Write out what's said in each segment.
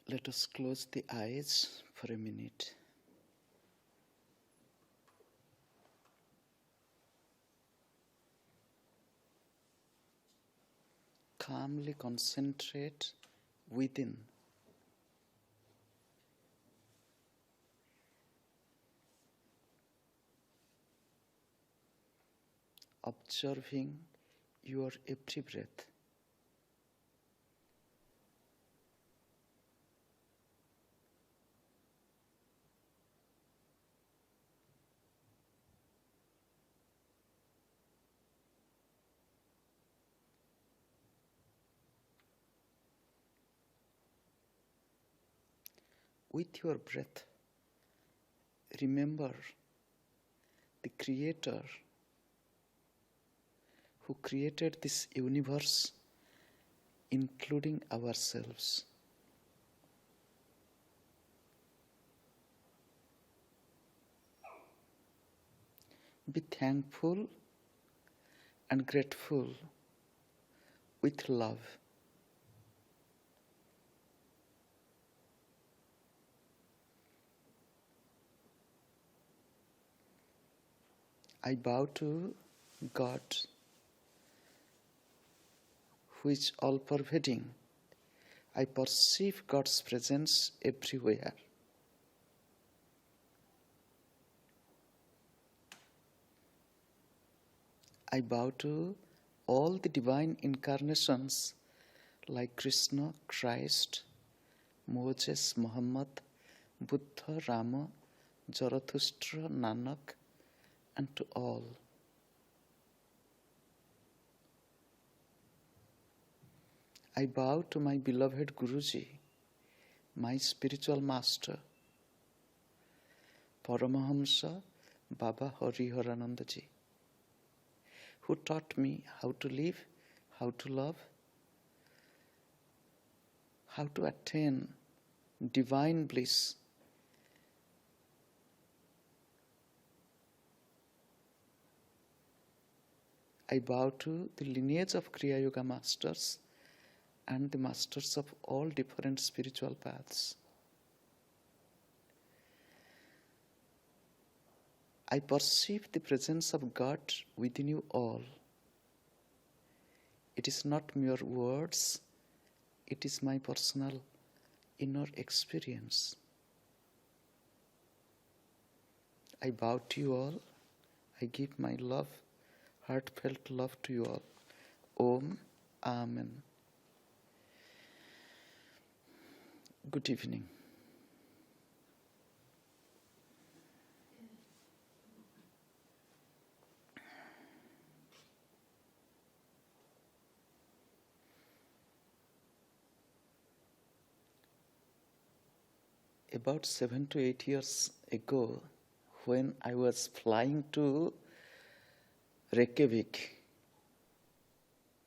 Let us close the eyes for a minute. Calmly concentrate within. Observing your every breath. With your breath, remember the Creator who created this universe, including ourselves. Be thankful and grateful with love. I bow to God, who is all-pervading. I perceive God's presence everywhere. I bow to all the divine incarnations like Krishna, Christ, Moses, Muhammad, Buddha, Rama, Zarathustra, Nanak, and to all. I bow to my beloved Guruji, my spiritual master, Paramahansa, Baba Hariharananda ji, who taught me how to live, how to love, how to attain divine bliss. I bow to the lineage of Kriya Yoga masters and the masters of all different spiritual paths. I perceive the presence of God within you all. It is not mere words, it is my personal inner experience. I bow to you all. I give my love, heartfelt love to you all. Om, Amen. Good evening. About 7 to 8 years ago, when I was flying to Reykjavik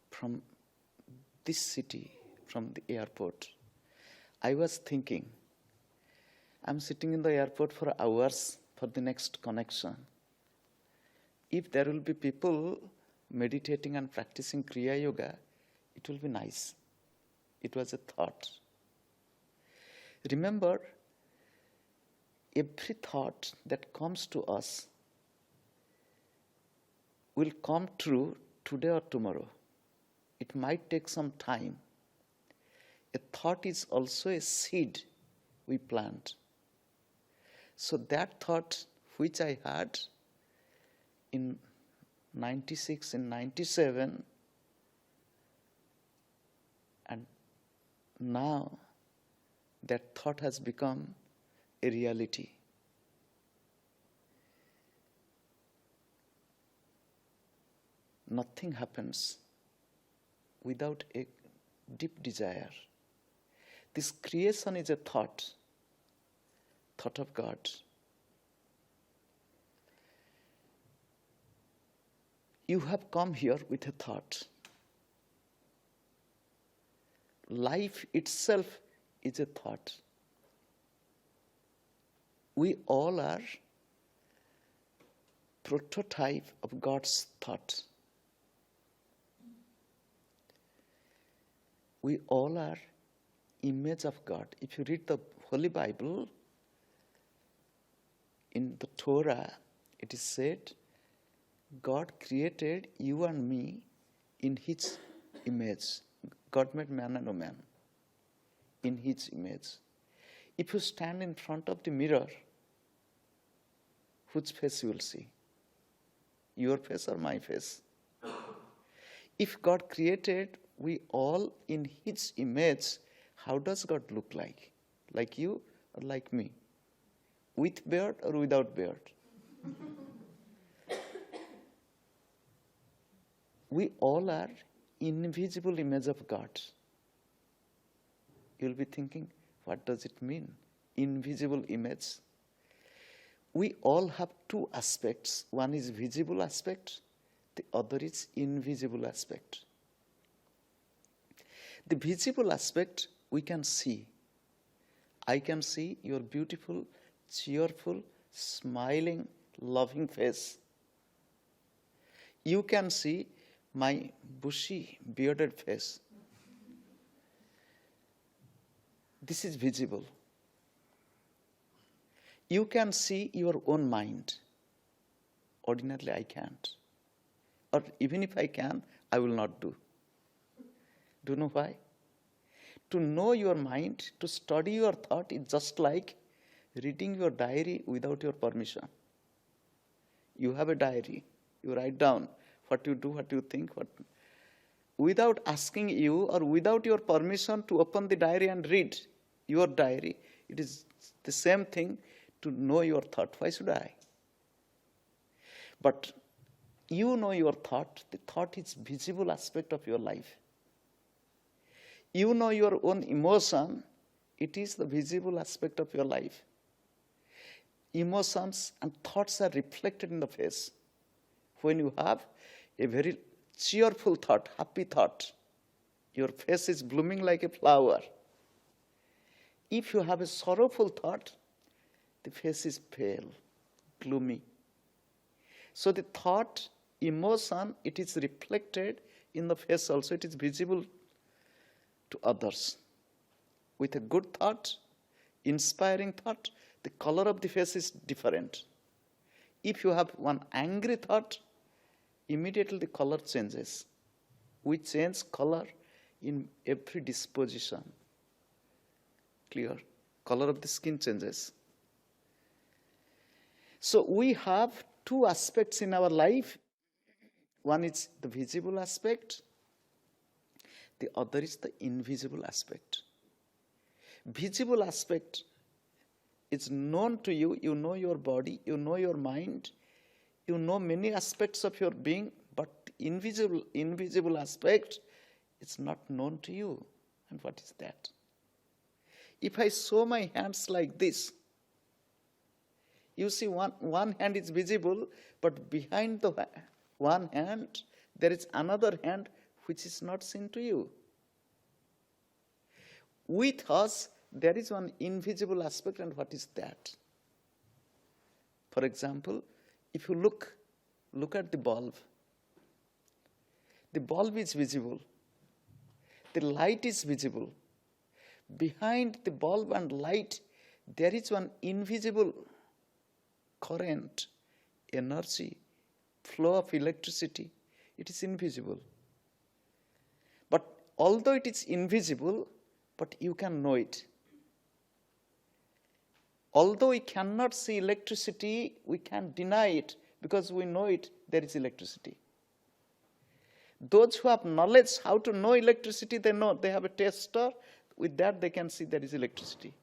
from this city, from the airport, I was thinking, I'm sitting in the airport for hours for the next connection. If there will be people meditating and practicing Kriya Yoga, it will be nice. It was a thought. Remember, every thought that comes to us will come true today or tomorrow. It might take some time. A thought is also a seed we plant. So that thought which I had in 96, in 97, and now that thought has become a reality. Nothing happens without a deep desire. This creation is a thought of God. You have come here with a thought. Life itself is a thought. We all are prototype of God's thought. We all are image of God. If you read the Holy Bible, in the Torah, it is said, God created you and me in His image. God made man and woman in His image. If you stand in front of the mirror, whose face you will see? Your face or my face? If God created we all in His image, how does God look like? Like you or like me? With beard or without beard? We all are invisible image of God. You'll be thinking, what does it mean? Invisible image. We all have two aspects. One is visible aspect, the other is invisible aspect. The visible aspect we can see. I can see your beautiful, cheerful, smiling, loving face. You can see my bushy, bearded face. This is visible. You can see your own mind. Ordinarily, I can't. Or even if I can, I will not do. Do you know why? To know your mind, to study your thought is just like reading your diary without your permission. You have a diary. You write down what you do, what you think, without asking you or without your permission to open the diary and read your diary. It is the same thing to know your thought. Why should I? But you know your thought. The thought is visible aspect of your life. You know your own emotion. It is the visible aspect of your life. Emotions and thoughts are reflected in the face. When you have a very cheerful thought, happy thought, your face is blooming like a flower. If you have a sorrowful thought, the face is pale, gloomy. So the thought, emotion, it is reflected in the face also. It is visible to others. With a good thought, inspiring thought, the color of the face is different. If you have one angry thought, immediately the color changes. We change color in every disposition. Clear? Color of the skin changes. So we have two aspects in our life. One is the visible aspect. The other is the invisible aspect. Visible aspect is known to you. You know your body, you know your mind, you know many aspects of your being, but invisible aspect is not known to you. And what is that? If I show my hands like this, you see one hand is visible, but behind the one hand, there is another hand which is not seen to you. With us, there is one invisible aspect, and what is that? For example, if you look at the bulb. The bulb is visible. The light is visible. Behind the bulb and light, there is one invisible current, energy, flow of electricity. It is invisible. But although it is invisible, but you can know it. Although we cannot see electricity, we can't deny it because we know it, there is electricity. Those who have knowledge how to know electricity, they know. They have a tester. With that, they can see there is electricity.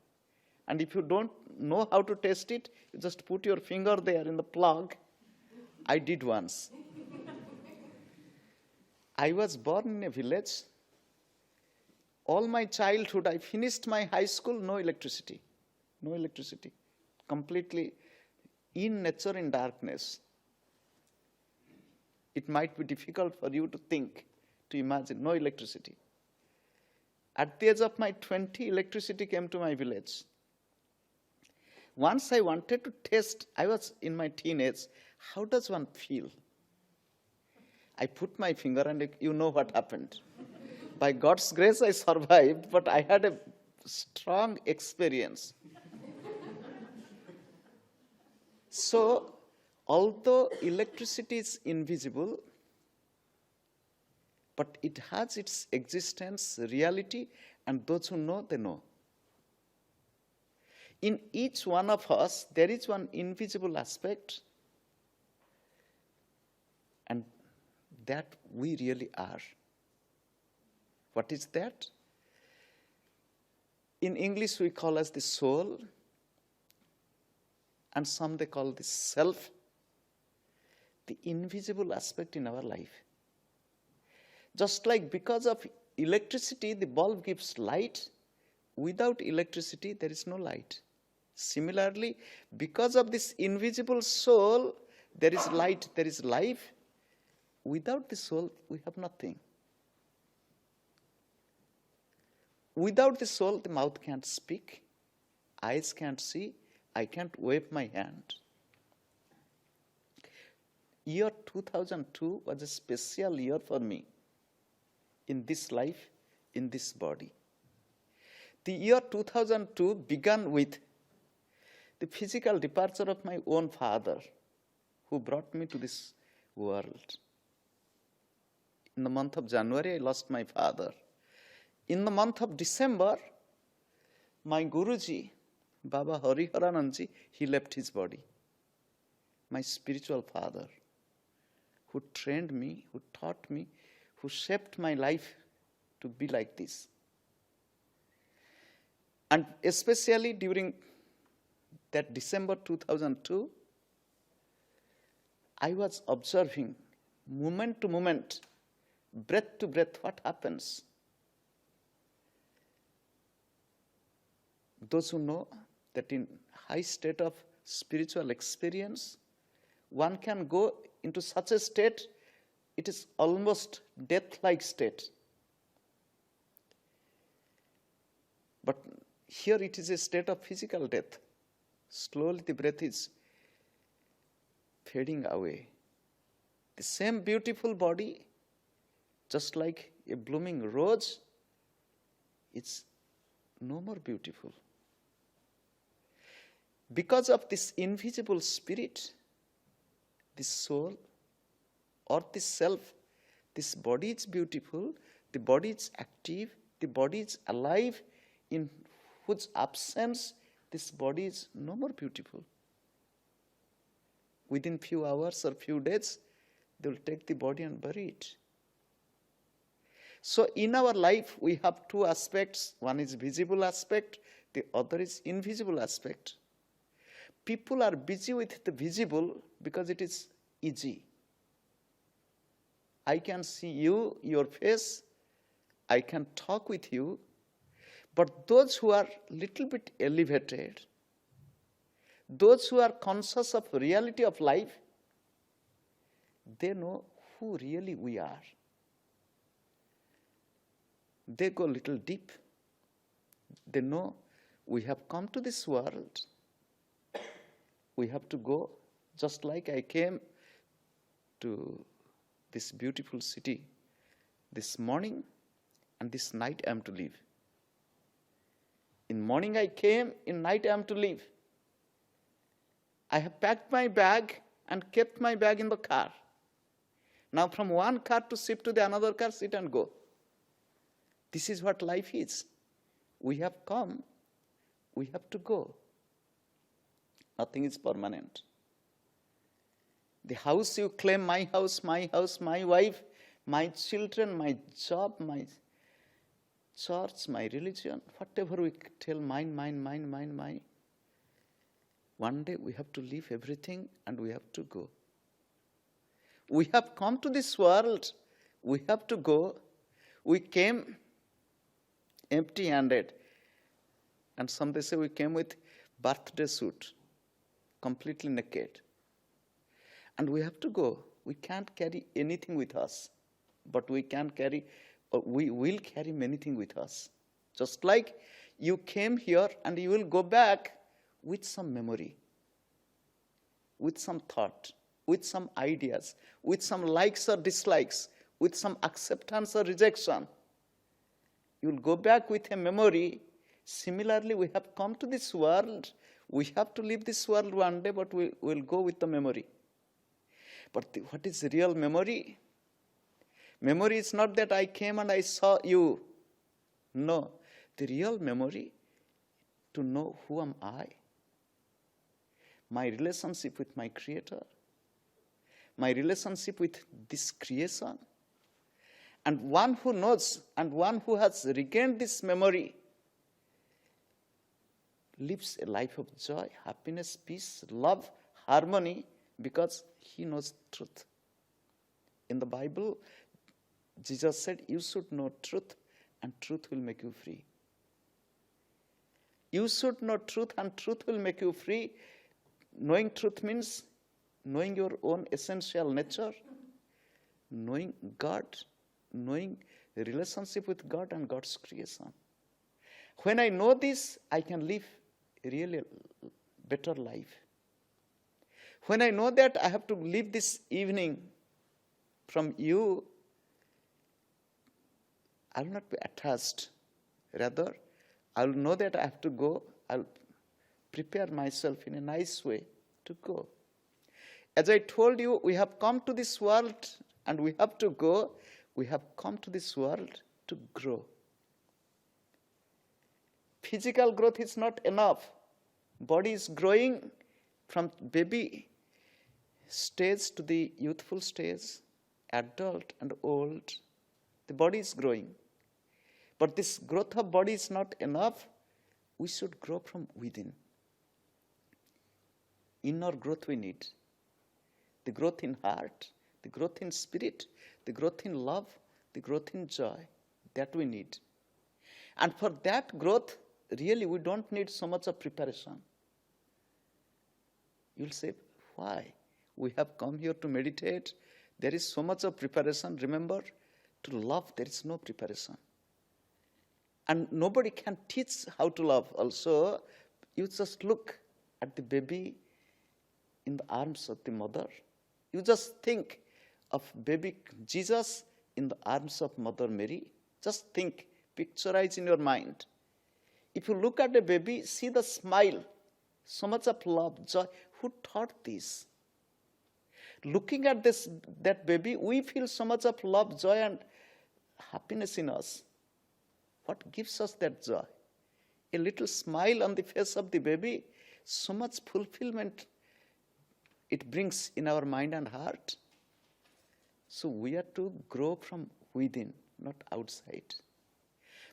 And if you don't know how to test it, you just put your finger there in the plug. I did once. I was born in a village. All my childhood, I finished my high school, no electricity. No electricity. Completely in nature, in darkness. It might be difficult for you to think, to imagine, no electricity. At the age of my 20, electricity came to my village. Once I wanted to test, I was in my teenage, how does one feel? I put my finger and you know what happened. By God's grace, I survived, but I had a strong experience. So, although electricity is invisible, but it has its existence, reality, and those who know, they know. In each one of us, there is one invisible aspect, and that we really are. What is that? In English, we call as the soul, and some they call the self, the invisible aspect in our life. Just like because of electricity, the bulb gives light. Without electricity, there is no light. Similarly, because of this invisible soul, there is light, there is life. Without the soul, we have nothing. Without the soul, the mouth can't speak, eyes can't see, I can't wave my hand. Year 2002 was a special year for me. In this life, in this body. The year 2002 began with the physical departure of my own father, who brought me to this world. In the month of January, I lost my father. In the month of December, my Guruji, Baba Hariharananda, he left his body. My spiritual father, who trained me, who taught me, who shaped my life to be like this. And especially during that December 2002, I was observing moment to moment, breath to breath, what happens. Those who know that in high state of spiritual experience, one can go into such a state, it is almost death-like state. But here it is a state of physical death. Slowly the breath is fading away. The same beautiful body, just like a blooming rose, it's no more beautiful. Because of this invisible spirit, this soul, or this self, this body is beautiful, the body is active, the body is alive, in whose absence this body is no more beautiful. Within few hours or few days, they will take the body and bury it. So in our life, we have two aspects. One is visible aspect, the other is invisible aspect. People are busy with the visible because it is easy. I can see you, your face, I can talk with you, but those who are little bit elevated, those who are conscious of reality of life, they know who really we are. They go little deep. They know we have come to this world. We have to go, just like I came to this beautiful city this morning, and this night I am to leave. In morning I came, in night I am to leave. I have packed my bag and kept my bag in the car. Now from one car to shift to the another car, sit and go. This is what life is. We have come, we have to go. Nothing is permanent. The house you claim, my house, my wife, my children, my job, my church, my religion, whatever we tell, mine. One day we have to leave everything and we have to go. We have come to this world, we have to go. We came empty-handed. And some they say we came with birthday suit, completely naked. And we have to go. We can't carry anything with us, but we can carry, or we will carry many things with us. Just like you came here and you will go back with some memory, with some thought, with some ideas, with some likes or dislikes, with some acceptance or rejection. You will go back with a memory, Similarly, we have come to this world. We have to leave this world one day, but we will go with the memory. But what is real memory? Memory is not that I came and I saw you. No. The real memory, to know who am I, my relationship with my Creator, my relationship with this creation. And one who knows and one who has regained this memory lives a life of joy, happiness, peace, love, harmony, because he knows truth. In the Bible, Jesus said, you should know truth, and truth will make you free. You should know truth, and truth will make you free. Knowing truth means knowing your own essential nature, knowing God, knowing the relationship with God and God's creation. When I know this, I can live a really better life. When I know that I have to leave this evening from you, I will not be attached. Rather, I will know that I have to go. I will prepare myself in a nice way to go. As I told you, we have come to this world and we have to go. We have come to this world to grow. Physical growth is not enough. Body is growing from baby stage to the youthful stage, adult and old. The body is growing. But this growth of body is not enough. We should grow from within. Inner growth we need. The growth in heart, the growth in spirit, the growth in love, the growth in joy. That we need. And for that growth, really we don't need so much of preparation. You'll say, why? We have come here to meditate. There is so much of preparation. Remember, to love there is no preparation. And nobody can teach how to love also. You just look at the baby in the arms of the mother. You just think of baby Jesus in the arms of Mother Mary. Just think, picturize in your mind. If you look at a baby, see the smile, so much of love, joy. Who taught this? Looking at that baby, we feel so much of love, joy, and happiness in us. What gives us that joy? A little smile on the face of the baby, so much fulfillment it brings in our mind and heart. So we are to grow from within, not outside.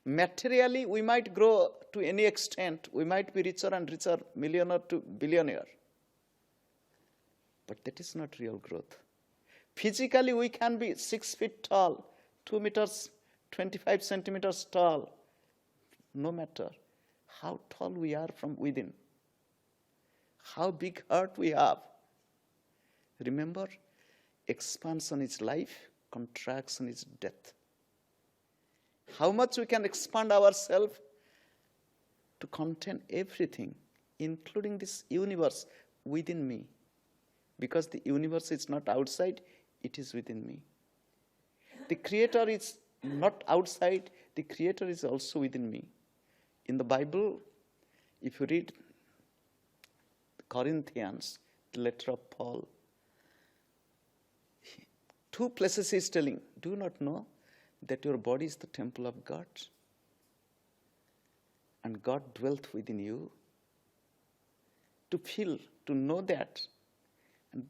Materially, we might grow to any extent. We might be richer and richer, millionaire to billionaire. But that is not real growth. Physically, we can be 6 feet tall, 2 meters, 25 centimeters tall. No matter how tall we are from within, how big heart we have. Remember, expansion is life, contraction is death. How much we can expand ourselves to contain everything, including this universe within me. Because the universe is not outside, it is within me. The Creator is not outside, the Creator is also within me. In the Bible, if you read Corinthians, the letter of Paul, 2 places he is telling, do you not know that your body is the temple of God? And God dwelt within you. To feel, to know that, and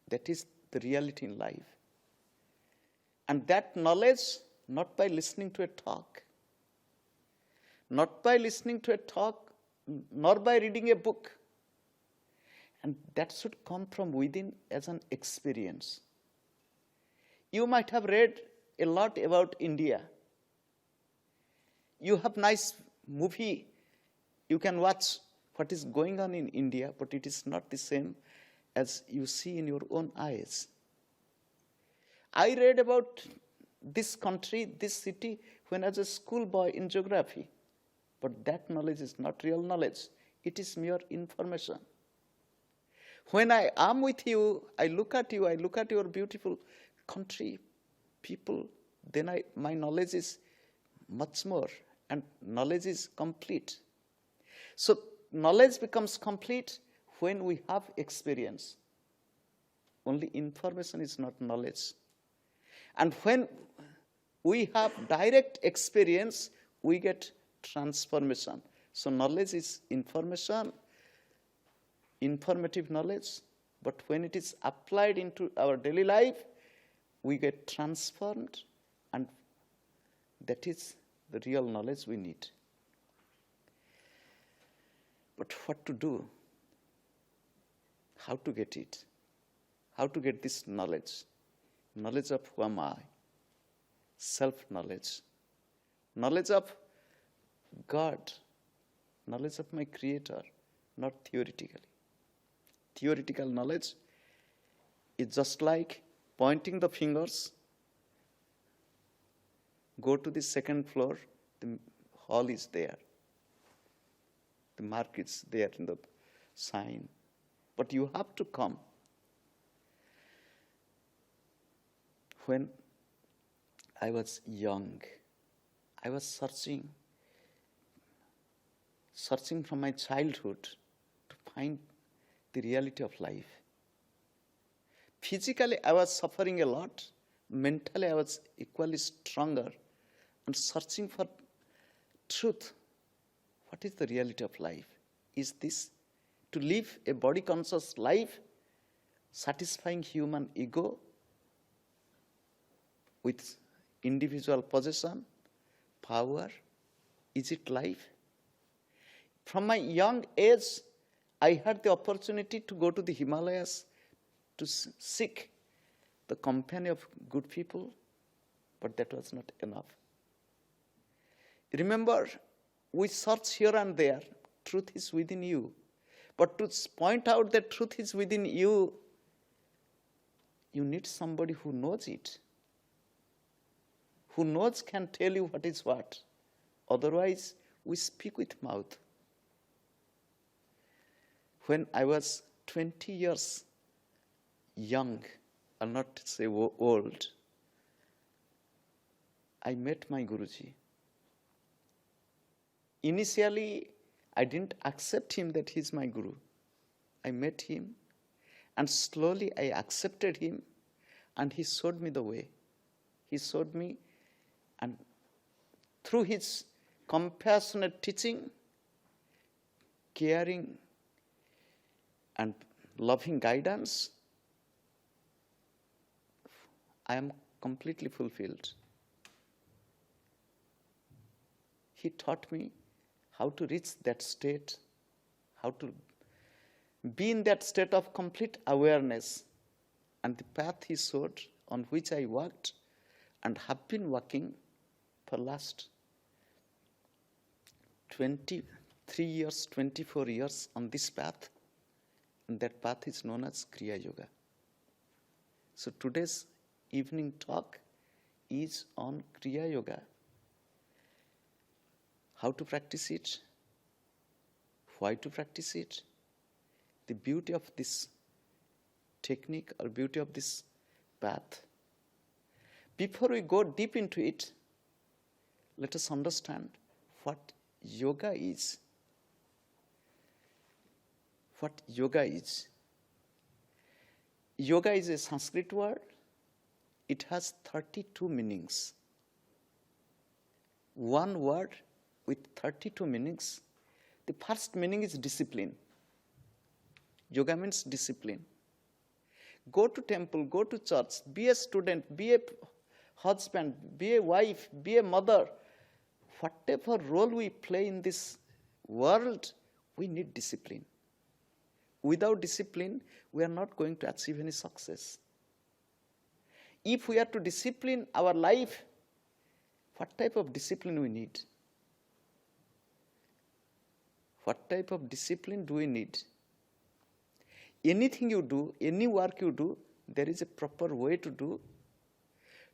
that is the reality in life. And that knowledge, not by listening to a talk, not by listening to a talk, nor by reading a book. And that should come from within as an experience. You might have read a lot about India. You have nice movie. You can watch what is going on in India, but it is not the same as you see in your own eyes. I read about this country, this city, when I was a schoolboy in geography. But that knowledge is not real knowledge. It is mere information. When I am with you, I look at you, I look at your beautiful country, people, then my knowledge is much more, and knowledge is complete. So knowledge becomes complete when we have experience. Only information is not knowledge. And when we have direct experience, we get transformation. So knowledge is information, informative knowledge, but when it is applied into our daily life, we get transformed, and that is the real knowledge we need. But what to do? How to get it? How to get this knowledge? Knowledge of who am I? Self-knowledge. Knowledge of God. Knowledge of my Creator, not theoretically. Theoretical knowledge is just like pointing the fingers. Go to the second floor, the hall is there. The mark is there in the sign. But you have to come. When I was young, I was searching from my childhood to find the reality of life. Physically, I was suffering a lot. Mentally, I was equally stronger and searching for truth. What is the reality of life? Is this to live a body-conscious life, satisfying human ego with individual possession, power? Is it life? From my young age, I had the opportunity to go to the Himalayas to seek the company of good people, but that was not enough. Remember, we search here and there. Truth is within you. But to point out that truth is within you, you need somebody who knows it. Who knows can tell you what is what. Otherwise, we speak with mouth. When I was 20 years young, I'll not say old, I met my Guruji. Initially, I didn't accept him that he's my Guru. I met him, and slowly I accepted him, and he showed me the way. He showed me, and through his compassionate teaching, caring and loving guidance, I am completely fulfilled. He taught me how to reach that state, how to be in that state of complete awareness. And the path he showed, on which I walked and have been walking for last 23 years, 24 years on this path. And that path is known as Kriya Yoga. So today's evening talk is on Kriya Yoga. How to practice it, why to practice it, the beauty of this technique or beauty of this path. Before we go deep into it, let us understand what yoga is. What yoga is. Yoga is a Sanskrit word. It has 32 meanings. One word with 32 meanings. The first meaning is discipline. Yoga means discipline. Go to temple, go to church, be a student, be a husband, be a wife, be a mother. Whatever role we play in this world, we need discipline. Without discipline, we are not going to achieve any success. If we are to discipline our life, what type of discipline we need? What type of discipline do we need? Anything you do, any work you do, there is a proper way to do,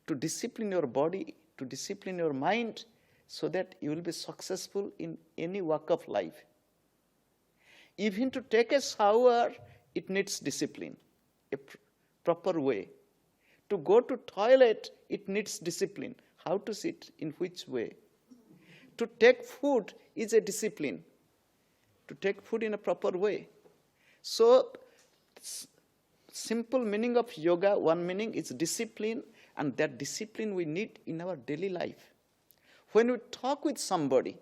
to discipline your body, to discipline your mind, so that you will be successful in any walk of life. Even to take a shower, it needs discipline, a proper way. To go to toilet, it needs discipline. How to sit, in which way. To take food is a discipline. to take food in a proper way. So, simple meaning of yoga, one meaning is discipline, and that discipline we need in our daily life. When we talk with somebody,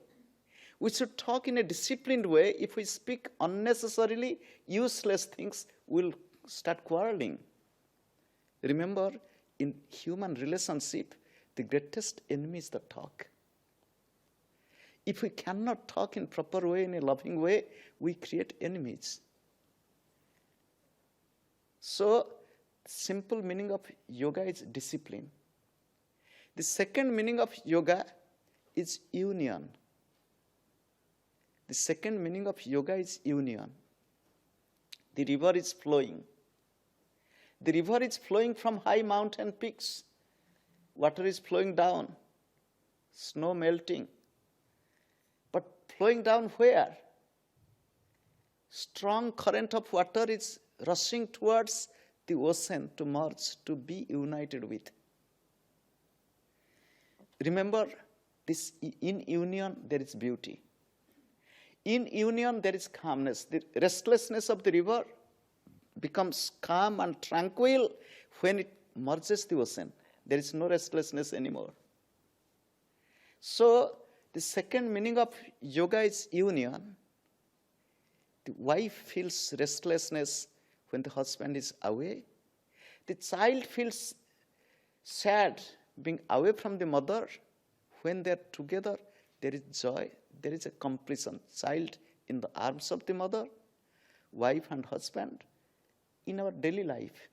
we should talk in a disciplined way. If we speak unnecessarily useless things, we'll start quarreling. Remember, in human relationship, the greatest enemy is the talk. If we cannot talk in proper way, in a loving way, we create enemies. So, simple meaning of yoga is discipline. The second meaning of yoga is union. The second meaning of yoga is union. The river is flowing. The river is flowing from high mountain peaks. Water is flowing down. Snow melting. But flowing down where? Strong current of water is rushing towards the ocean to merge, to be united with. Remember, this in union there is beauty. In union there is calmness. The restlessness of the river becomes calm and tranquil when it merges the ocean. There is no restlessness anymore. So, the second meaning of yoga is union. The wife feels restlessness when the husband is away. The child feels sad being away from the mother. When they are together, there is joy, there is a completion. Child in the arms of the mother, wife and husband. In our daily life,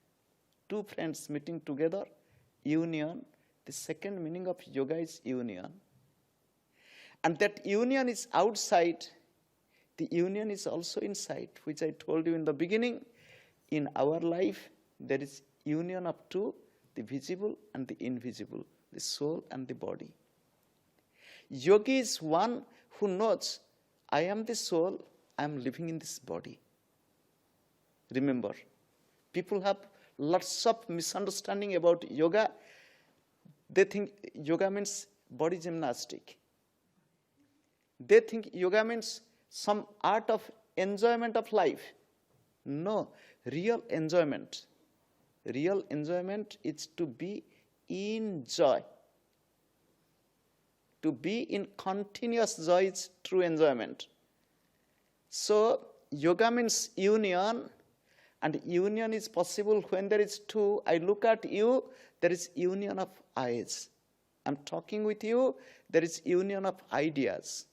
two friends meeting together, union. The second meaning of yoga is union. And that union is outside. The union is also inside, which I told you in the beginning. In our life, there is union of two, the visible and the invisible, the soul and the body. Yogi is one who knows, I am the soul, I am living in this body. Remember, people have lots of misunderstanding about yoga. They think yoga means body gymnastic. They think yoga means some art of enjoyment of life. No, real enjoyment. Real enjoyment is to be in joy. To be in continuous joy is true enjoyment. So, yoga means union, and union is possible when there is two. I look at you, there is union of eyes. I'm talking with you, there is union of ideas.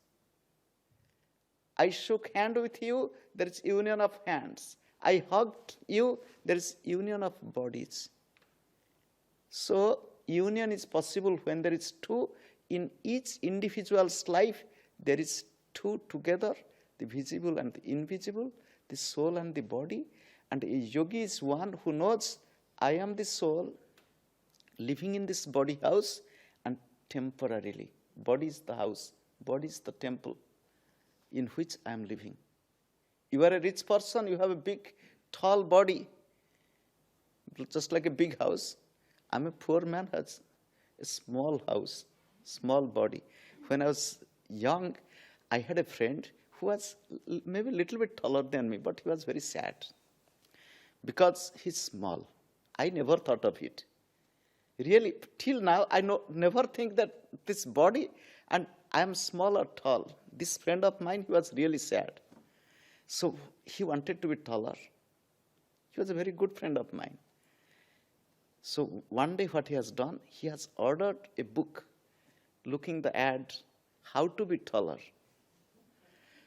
I shook hand with you, there is union of hands. I hugged you, there is union of bodies. So, union is possible when there is two. In each individual's life, there is two together, the visible and the invisible, the soul and the body. And a yogi is one who knows, I am the soul, living in this body house, and temporarily. Body is the house, body is the temple in which I am living. You are a rich person, you have a big, tall body, just like a big house. I'm a poor man, has a small house, small body. When I was young, I had a friend who was maybe a little bit taller than me, but he was very sad because he's small. I never thought of it. Really, till now, I never think that this body, and I am small or tall. This friend of mine, he was really sad. So he wanted to be taller. He was a very good friend of mine. So one day what he has done, he has ordered a book, looking the ad, how to be taller.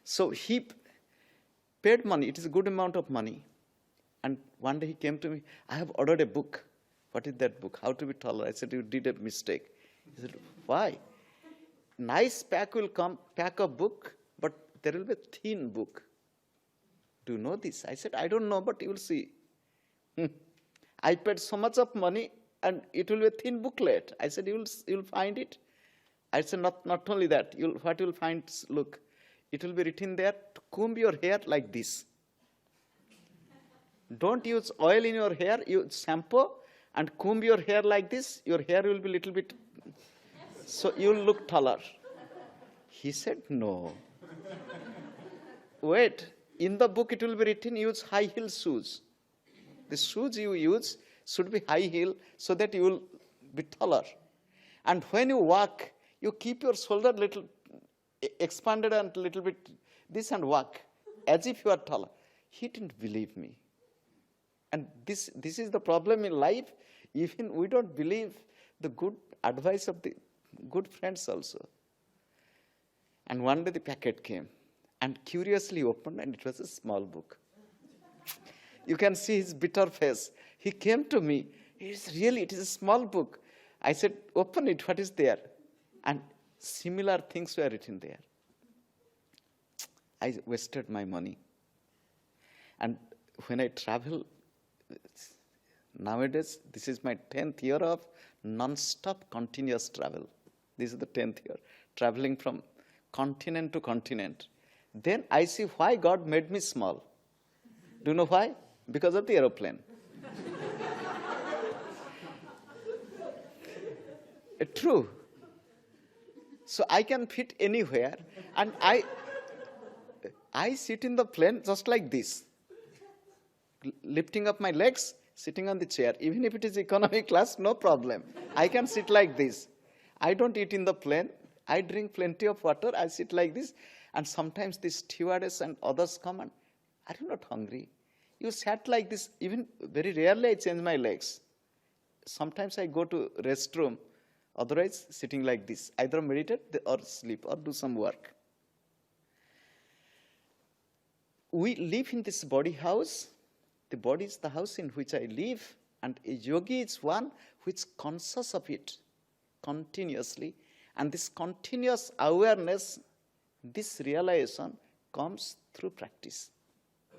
So he paid money, it is a good amount of money. And one day he came to me, I have ordered a book. What is that book? How to be taller? I said, you did a mistake. He said, why? Nice pack will come, pack of book, but there will be a thin book. Do you know this? I said, I don't know, but you will see. I paid so much of money, and it will be a thin booklet. I said, you will find it. I said, not only that, what you will find, look, it will be written there, to comb your hair like this. Don't use oil in your hair, use shampoo, and comb your hair like this. Your hair will be a little bit, so you will look taller. He said, no. wait, in the book it will be written use high heel shoes. The shoes you use should be high heel so that you will be taller. And when you walk, you keep your shoulder little expanded and little bit this and walk as if you are taller. He didn't believe me. And this is the problem in life. Even we don't believe the good advice of the good friends also. And one day the packet came and curiously opened, and it was a small book. You can see his bitter face. He came to me. It is a small book. I said, open it, what is there? And similar things were written there. I wasted my money. And when I travel, nowadays, this is my 10th year of non-stop continuous travel. This is the 10th year, traveling from continent to continent. Then I see why God made me small. Do you know why? Because of the aeroplane. True. So I can fit anywhere, and I sit in the plane just like this, lifting up my legs, sitting on the chair. Even if it is economy class, no problem. I can sit like this. I don't eat in the plane. I drink plenty of water. I sit like this. And sometimes the stewardess and others come and, are you not hungry? You sat like this. Even very rarely I change my legs. Sometimes I go to restroom. Otherwise, sitting like this. Either meditate or sleep or do some work. We live in this body house. The body is the house in which I live. And a yogi is one who is conscious of it continuously. And this continuous awareness, this realization comes through practice.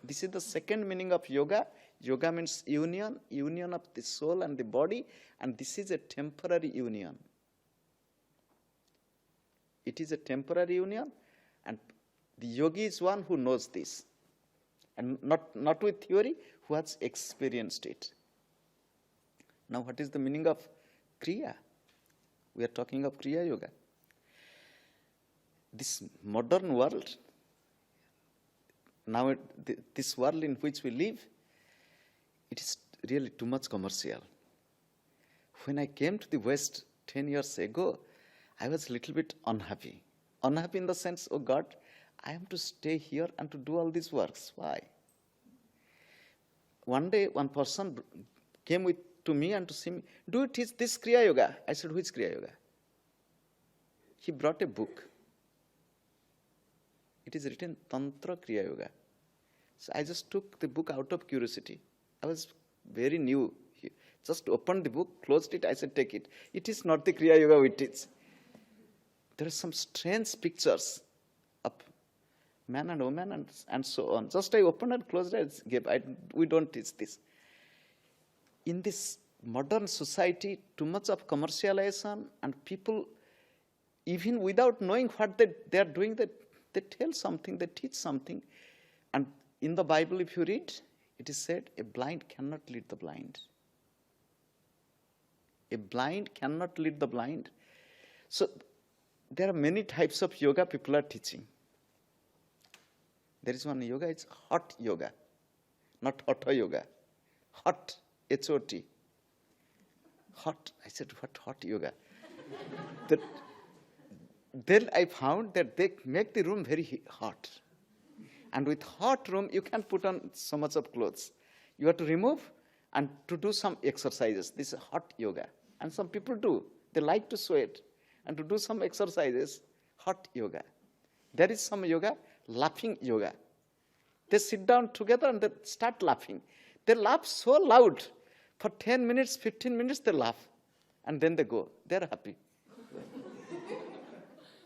This is the second meaning of yoga. Yoga means union of the soul and the body, and this is a temporary union. It is a temporary union, and the yogi is one who knows this, and not with theory, who has experienced it. Now, what is the meaning of Kriya? We are talking of Kriya Yoga. This modern world, now this world in which we live, it is really too much commercial. When I came to the West 10 years ago, I was a little bit unhappy. Unhappy in the sense, oh God, I am to stay here and to do all these works. Why? One day, one person came to me and to see me, do you teach this Kriya Yoga? I said, which Kriya Yoga? He brought a book. It is written Tantra Kriya Yoga. So I just took the book out of curiosity. I was very new. Just opened the book, closed it, I said, take it. It is not the Kriya Yoga we teach. There are some strange pictures of man and woman and so on. Just I opened and closed it, we don't teach this. In this modern society, too much of commercialization, and people, even without knowing what they are doing, they tell something, they teach something. And in the Bible, if you read, it is said, a blind cannot lead the blind. A blind cannot lead the blind. So there are many types of yoga people are teaching. There is one yoga, it's hot yoga, not hatha yoga. Hot, H-O-T. Hot, I said, what hot yoga? Then I found that they make the room very hot. And with hot room, you can put on so much of clothes. You have to remove and to do some exercises. This is hot yoga. And some people do. They like to sweat and to do some exercises, hot yoga. There is some yoga, laughing yoga. They sit down together and they start laughing. They laugh so loud. For 10 minutes, 15 minutes, they laugh. And then they go. They're happy.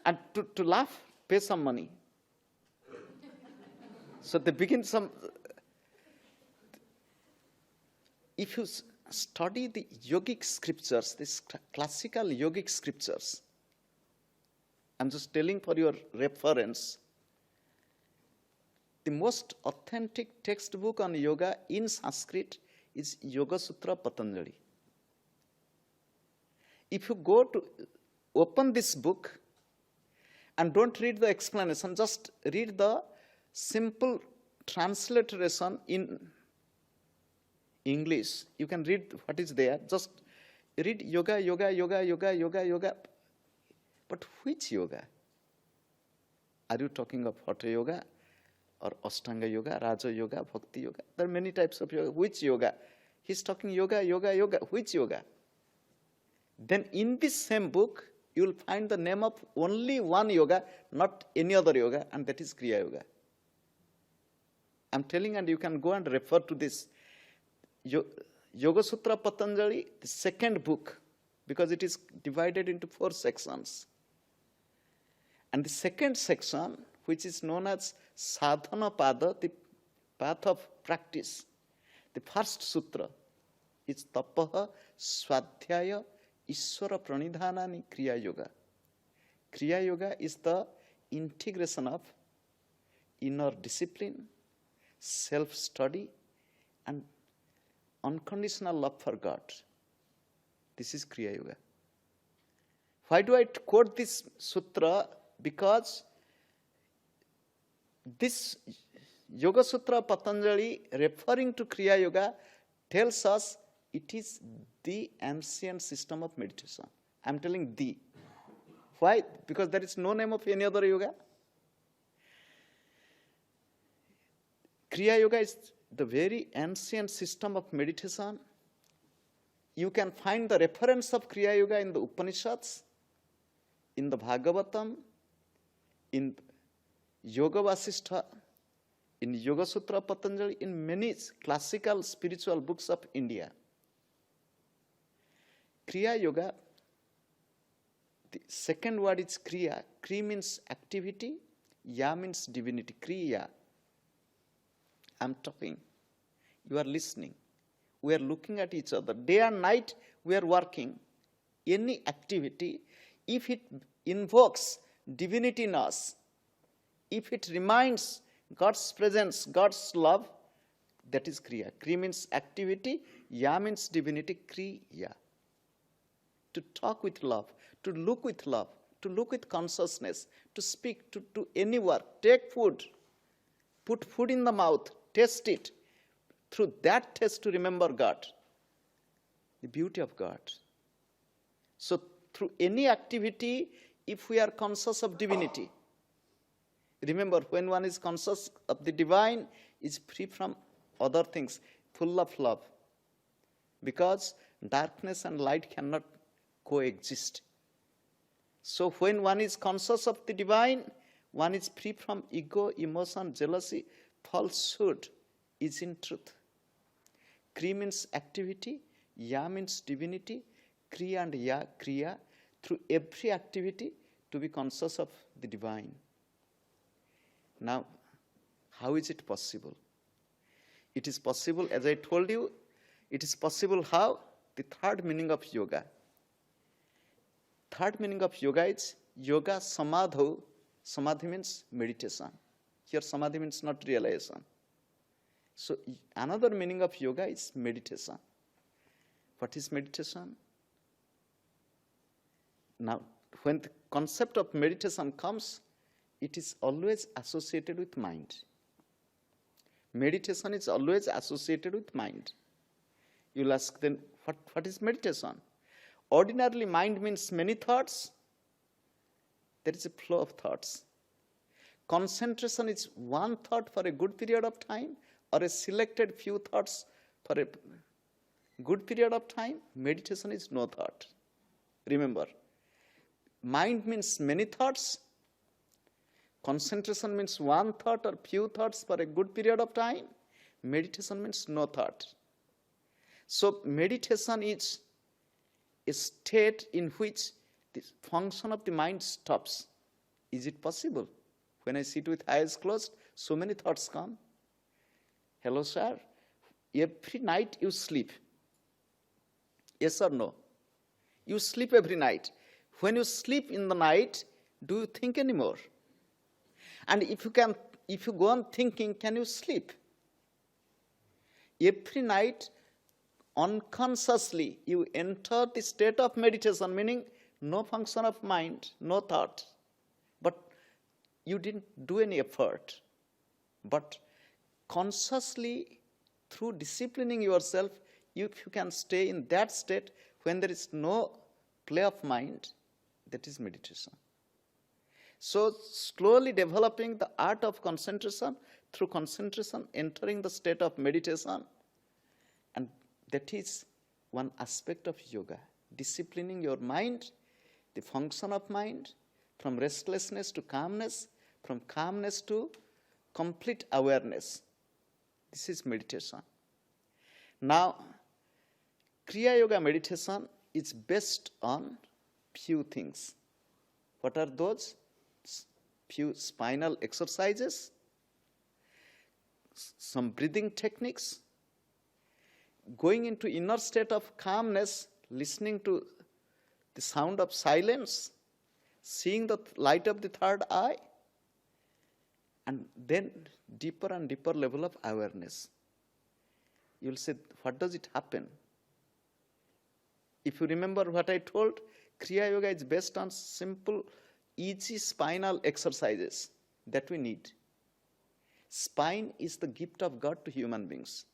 And to laugh, pay some money. So they begin some. If you study the yogic scriptures, these classical yogic scriptures, I'm just telling for your reference, the most authentic textbook on yoga in Sanskrit is Yoga Sutra Patanjali. If you go to open this book and don't read the explanation, just read the simple transliteration in English. You can read what is there. Just read yoga, yoga, yoga, yoga, yoga, yoga. But which yoga? Are you talking of Hatha yoga or Ashtanga yoga, Raja yoga, Bhakti yoga? There are many types of yoga. Which yoga? He's talking yoga, yoga, yoga. Which yoga? Then in this same book, you will find the name of only one yoga, not any other yoga, and that is Kriya Yoga. I'm telling, and you can go and refer to this. Yoga Sutra Patanjali, the second book, because it is divided into 4 sections. And the second section, which is known as Sadhana Pada, the path of practice, the first sutra is Tapaha Swadhyaya Ishvara Pranidhanani Kriya Yoga. Kriya Yoga is the integration of inner discipline, self-study, and unconditional love for God. This is Kriya Yoga. Why do I quote this sutra? Because this Yoga Sutra Patanjali, referring to Kriya Yoga, tells us it is the ancient system of meditation. I am telling the. Why? Because there is no name of any other yoga. Kriya Yoga is the very ancient system of meditation. You can find the reference of Kriya Yoga in the Upanishads, in the Bhagavatam, in Yoga Vasishtha, in Yoga Sutra Patanjali, in many classical spiritual books of India. Kriya Yoga, the second word is Kriya. Kri means activity, Ya means divinity. Kriya. I'm talking. You are listening. We are looking at each other. Day and night we are working. Any activity, if it invokes divinity in us, if it reminds God's presence, God's love, that is Kriya. Kri means activity, Ya means divinity, Kriya. To talk with love, to look with love, to look with consciousness, to speak, to do any work, take food, put food in the mouth, taste it. Through that taste to remember God, the beauty of God. So through any activity, if we are conscious of divinity, remember when one is conscious of the divine, is free from other things, full of love. Because darkness and light cannot coexist. So when one is conscious of the divine, one is free from ego, emotion, jealousy, falsehood is in truth. Kri means activity, Ya means divinity, Kriya and Ya, Kriya, through every activity to be conscious of the divine. Now, how is it possible? It is possible, as I told you, it is possible how? The third meaning of yoga. Third meaning of yoga is yoga samadho. Samadhi means meditation. Here samadhi means not realization. So another meaning of yoga is meditation. What is meditation? Now, when the concept of meditation comes, it is always associated with mind. Meditation is always associated with mind. You'll ask then, what is meditation? Ordinarily, mind means many thoughts. There is a flow of thoughts. Concentration is one thought for a good period of time, or a selected few thoughts for a good period of time. Meditation is no thought. Remember, mind means many thoughts. Concentration means one thought or few thoughts for a good period of time. Meditation means no thought. So meditation is a state in which the function of the mind stops. Is it possible? When I sit with eyes closed, so many thoughts come. Hello, sir. Every night you sleep. Yes or no? You sleep every night. When you sleep in the night, do you think anymore? And if you go on thinking, can you sleep? Every night, unconsciously, you enter the state of meditation, meaning no function of mind, no thought. But you didn't do any effort. But consciously, through disciplining yourself, if you can stay in that state when there is no play of mind, that is meditation. So slowly developing the art of concentration, through concentration entering the state of meditation, and that is one aspect of yoga, disciplining your mind, the function of mind, from restlessness to calmness, from calmness to complete awareness. This is meditation. Now, Kriya Yoga meditation is based on few things. What are those? Few spinal exercises, some breathing techniques, going into inner state of calmness, listening to the sound of silence, seeing the light of the third eye, and then deeper and deeper level of awareness. You'll say, what does it happen? If you remember what I told, Kriya Yoga is based on simple, easy spinal exercises that we need. Spine is the gift of God to human beings.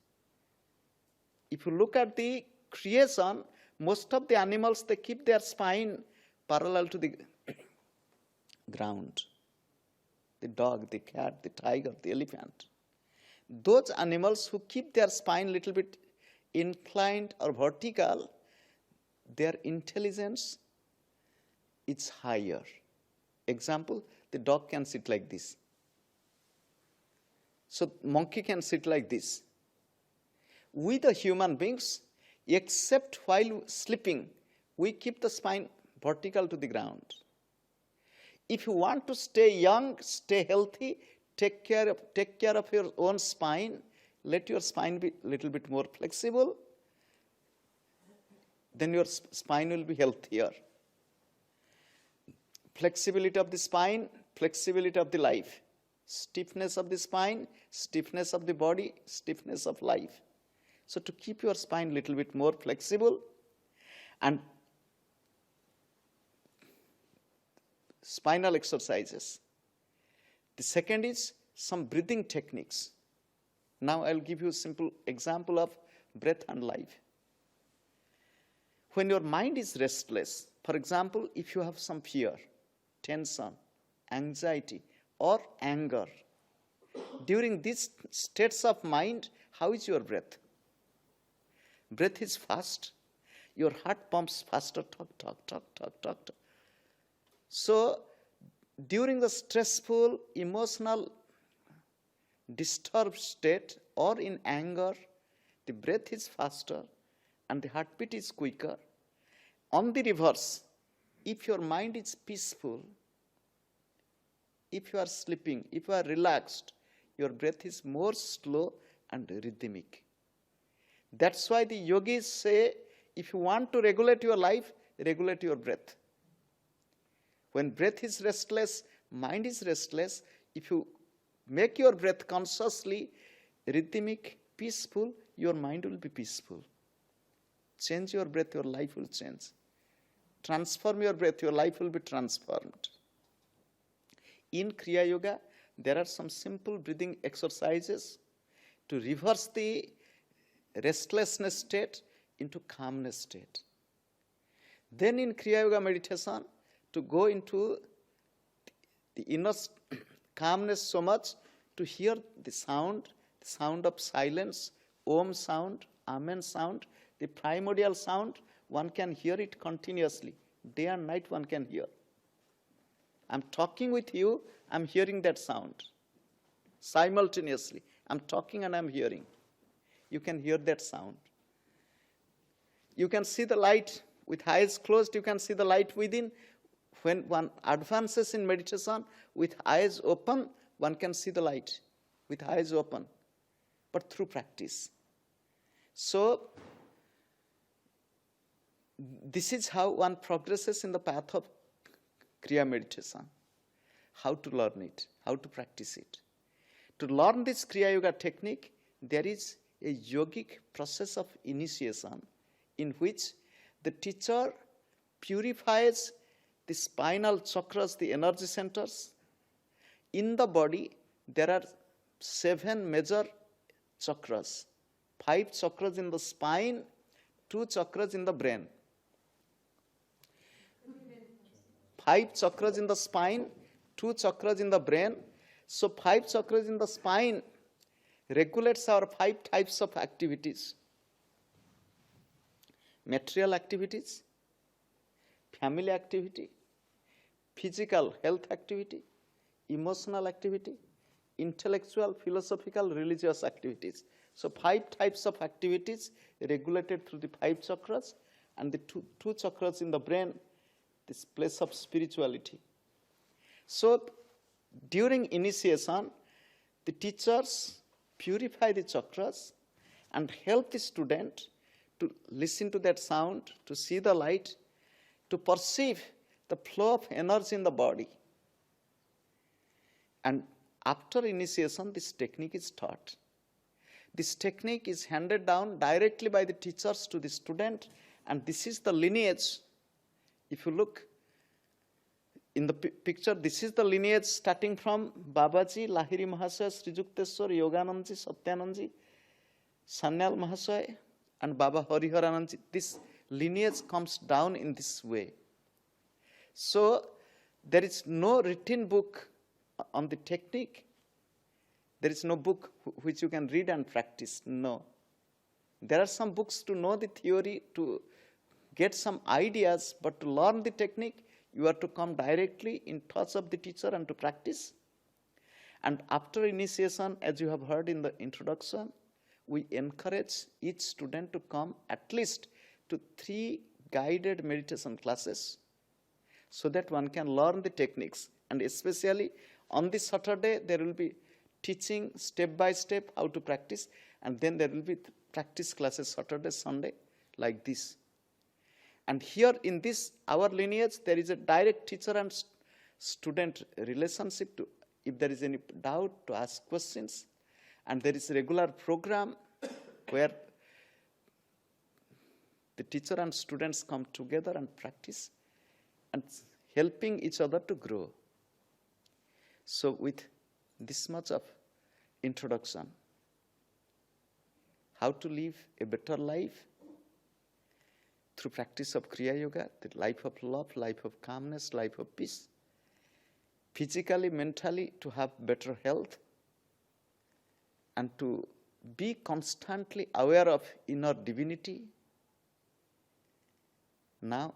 If you look at the creation, most of the animals, they keep their spine parallel to the ground. The dog, the cat, the tiger, the elephant. Those animals who keep their spine little bit inclined or vertical, their intelligence is higher. Example, the dog can sit like this. So monkey can sit like this. We the human beings, except while sleeping, we keep the spine vertical to the ground. If you want to stay young, stay healthy, take care of your own spine, let your spine be a little bit more flexible, then your spine will be healthier. Flexibility of the spine, flexibility of the life. Stiffness of the spine, stiffness of the body, stiffness of life. So to keep your spine a little bit more flexible, and spinal exercises. The second is some breathing techniques. Now I'll give you a simple example of breath and life. When your mind is restless, for example, if you have some fear, tension, anxiety, or anger, during these states of mind, how is your breath? Breath is fast. Your heart pumps faster, talk. So, during the stressful, emotional, disturbed state or in anger, the breath is faster and the heartbeat is quicker. On the reverse, if your mind is peaceful, if you are sleeping, if you are relaxed, your breath is more slow and rhythmic. That's why the yogis say, if you want to regulate your life, regulate your breath. When breath is restless, mind is restless, if you make your breath consciously rhythmic, peaceful, your mind will be peaceful. Change your breath, your life will change. Transform your breath, your life will be transformed. In Kriya Yoga, there are some simple breathing exercises to reverse the restlessness state into calmness state. Then in Kriya Yoga meditation, to go into the inner calmness so much to hear the sound of silence, Om sound, Amen sound, the primordial sound, one can hear it continuously. Day and night one can hear. I'm talking with you, I'm hearing that sound. Simultaneously, I'm talking and I'm hearing. You can hear that sound. You can see the light with eyes closed, you can see the light within. When one advances in meditation with eyes open, one can see the light with eyes open, but through practice. So, this is how one progresses in the path of Kriya meditation. How to learn it, how to practice it. To learn this Kriya Yoga technique, there is a yogic process of initiation in which the teacher purifies the spinal chakras, the energy centers. In the body, there are 7 major chakras. 5 chakras in the spine, 2 chakras in the brain. 5 chakras in the spine, 2 chakras in the brain. So 5 chakras in the spine regulates our 5 types of activities. Material activities, family activity, physical health activity, emotional activity, intellectual, philosophical, religious activities. So 5 types of activities regulated through the 5 chakras, and the two chakras in the brain, this place of spirituality. So during initiation, the teachers purify the chakras and help the student to listen to that sound, to see the light, to perceive the flow of energy in the body. And after initiation, this technique is taught. This technique is handed down directly by the teachers to the student, and this is the lineage. If you look in the picture, this is the lineage starting from Babaji, Lahiri Mahasaya, Sriyutewuar, Yogananda, Satyananda, Sanyal Mahasaya, and Baba Hariharananda. This lineage comes down in this way. So there is no written book on the technique. There is no book which you can read and practice. No. There are some books to know the theory, to get some ideas, but to learn the technique, you are to come directly in touch of the teacher and to practice. And after initiation, as you have heard in the introduction, we encourage each student to come at least to 3 guided meditation classes so that one can learn the techniques. And especially on this Saturday, there will be teaching step by step how to practice, and then there will be practice classes Saturday, Sunday, like this. And here in this, our lineage, there is a direct teacher and student relationship. To, if there is any doubt, to ask questions. And there is a regular program where the teacher and students come together and practice and helping each other to grow. So with this much of introduction, how to live a better life through practice of Kriya Yoga, the life of love, life of calmness, life of peace, physically, mentally, to have better health, and to be constantly aware of inner divinity. Now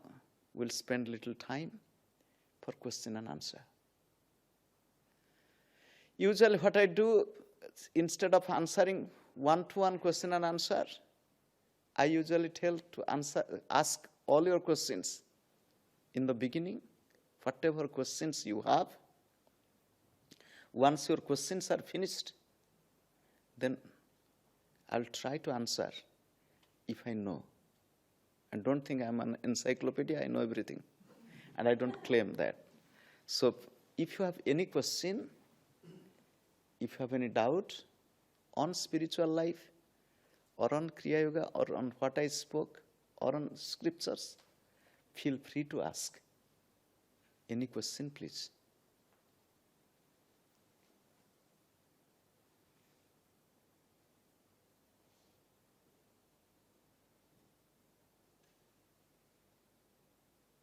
we'll spend little time for question and answer. Usually what I do, instead of answering one-to-one question and answer, I usually tell to ask all your questions in the beginning, whatever questions you have. Once your questions are finished, then I'll try to answer if I know. And don't think I'm an encyclopedia, I know everything. And I don't claim that. So if you have any question, if you have any doubt on spiritual life, or on Kriya Yoga, or on what I spoke, or on scriptures, feel free to ask. Any question, please.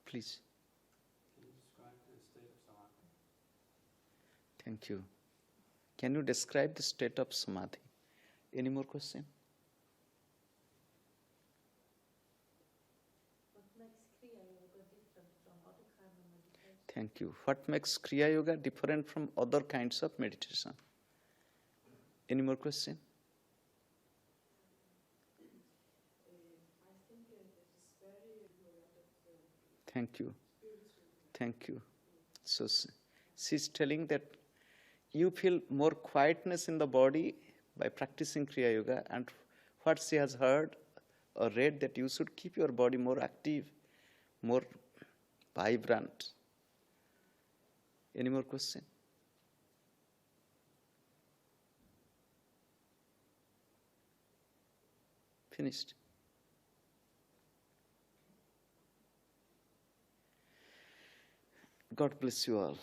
Please. Can you describe the state of samadhi? Thank you. Can you describe the state of samadhi? Any more question? Thank you. What makes Kriya Yoga different from other kinds of meditation? Any more question? Thank you. Thank you. So she's telling that you feel more quietness in the body by practicing Kriya Yoga, and what she has heard or read, that you should keep your body more active, more vibrant. Any more question? Finished. God bless you all.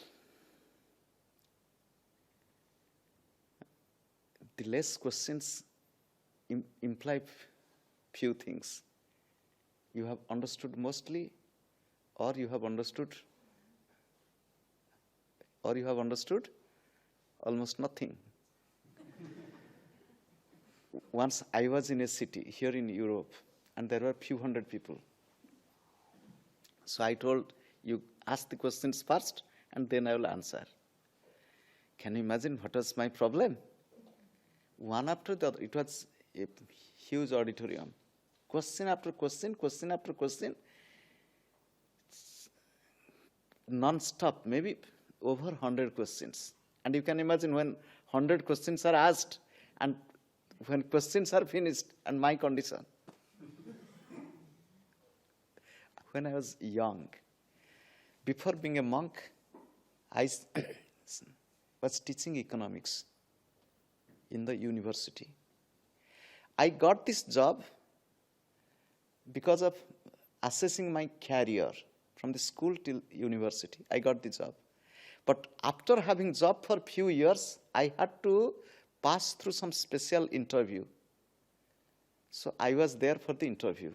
the less questions imply few things. You have understood mostly, or you have understood almost nothing. Once I was in a city here in Europe, and there were few hundred people. So I told, you ask the questions first, and then I will answer. Can you imagine what was my problem? One after the other, it was a huge auditorium. Question after question, question after question, non-stop, maybe over 100 questions. And you can imagine when 100 questions are asked, and when questions are finished, and my condition. When I was young, before being a monk, I was teaching economics in the university. I got this job because of assessing my career from the school till university. I got the job. But after having job for few years, I had to pass through some special interview. So I was there for the interview,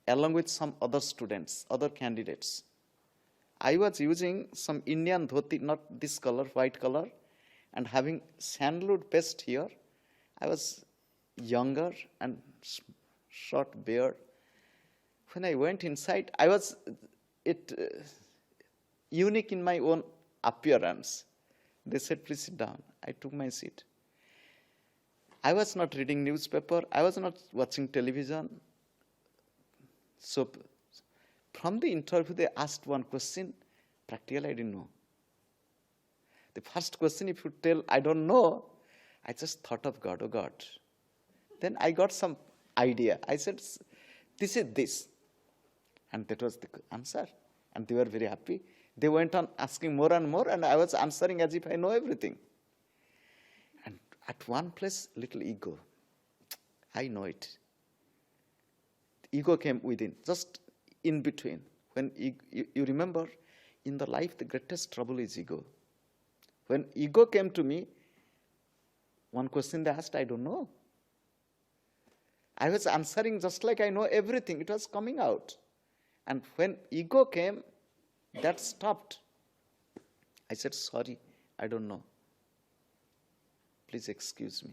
along with some other students, other candidates. I was using some Indian dhoti, not this color, white color, and having sandalwood paste here. I was younger and short beard. When I went inside, I was unique in my own appearance. They said, please sit down. I took my seat. I was not reading newspaper. I was not watching television. So from the interview, they asked one question. Practically, I didn't know. The first question, if you tell, I don't know, I just thought of God, oh God. Then I got some idea. I said, this is this. And that was the answer. And they were very happy. They went on asking more and more, and I was answering as if I know everything. And at one place, little ego. I know it. Ego came within, just in between. When you remember, in the life, the greatest trouble is ego. When ego came to me, one question they asked, I don't know. I was answering just like I know everything. It was coming out. And when ego came, that stopped. I said, sorry, I don't know. Please excuse me.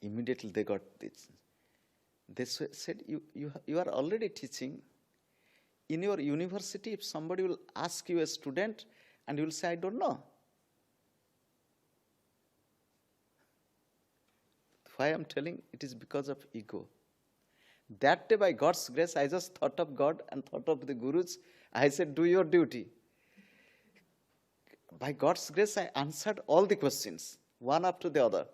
Immediately they got this. They said, you are already teaching. In your university, if somebody will ask you, a student, and you will say, I don't know. Why I'm telling, it is because of ego. That day, by God's grace, I just thought of God and thought of the gurus. I said, do your duty. By God's grace, I answered all the questions, one after the other.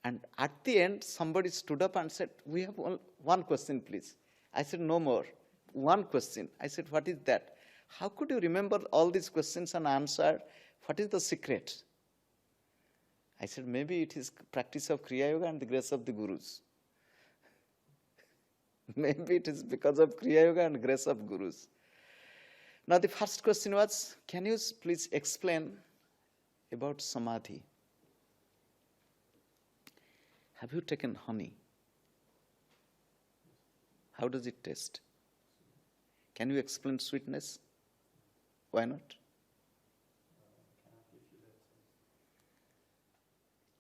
And at the end, somebody stood up and said, we have one question, please. I said, no more. One question. I said, what is that? How could you remember all these questions and answer? What is the secret? I said, maybe it is practice of Kriya Yoga and the grace of the gurus. Maybe it is because of Kriya Yoga and grace of gurus. Now the first question was, can you please explain about samadhi? Have you taken honey? How does it taste? Can you explain sweetness? Why not?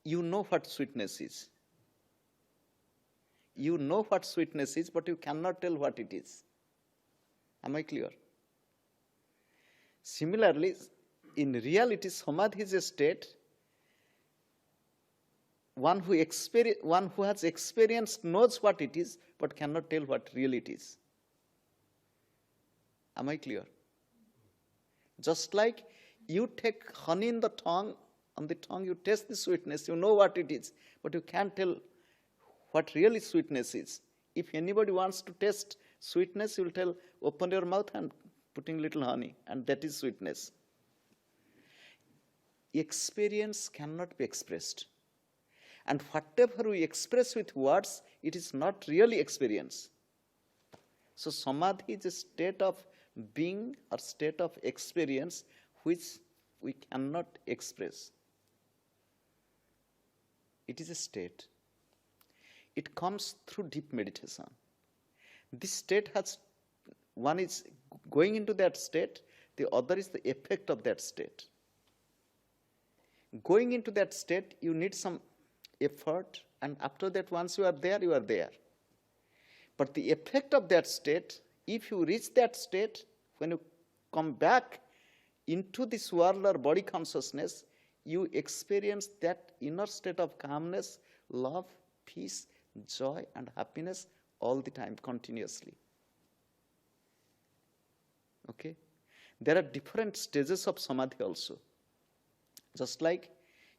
You know what sweetness is. You know what sweetness is, but you cannot tell what it is. Am I clear? Similarly, in reality, samadhi is a state. One who has experienced knows what it is, but cannot tell what really it is. Am I clear? Just like you take honey in the tongue, on the tongue you taste the sweetness, you know what it is, but you can't tell what really sweetness is. If anybody wants to taste sweetness, you will tell, open your mouth and putting little honey, and that is sweetness. Experience cannot be expressed. And whatever we express with words, it is not really experience. So samadhi is a state of being or state of experience which we cannot express. It is a state. It comes through deep meditation. This state has, one is going into that state, the other is the effect of that state. Going into that state, you need some effort, and after that, once you are there, you are there. But the effect of that state, if you reach that state, when you come back into this world or body consciousness, you experience that inner state of calmness, love, peace, joy, and happiness all the time, continuously. Okay? There are different stages of samadhi also. Just like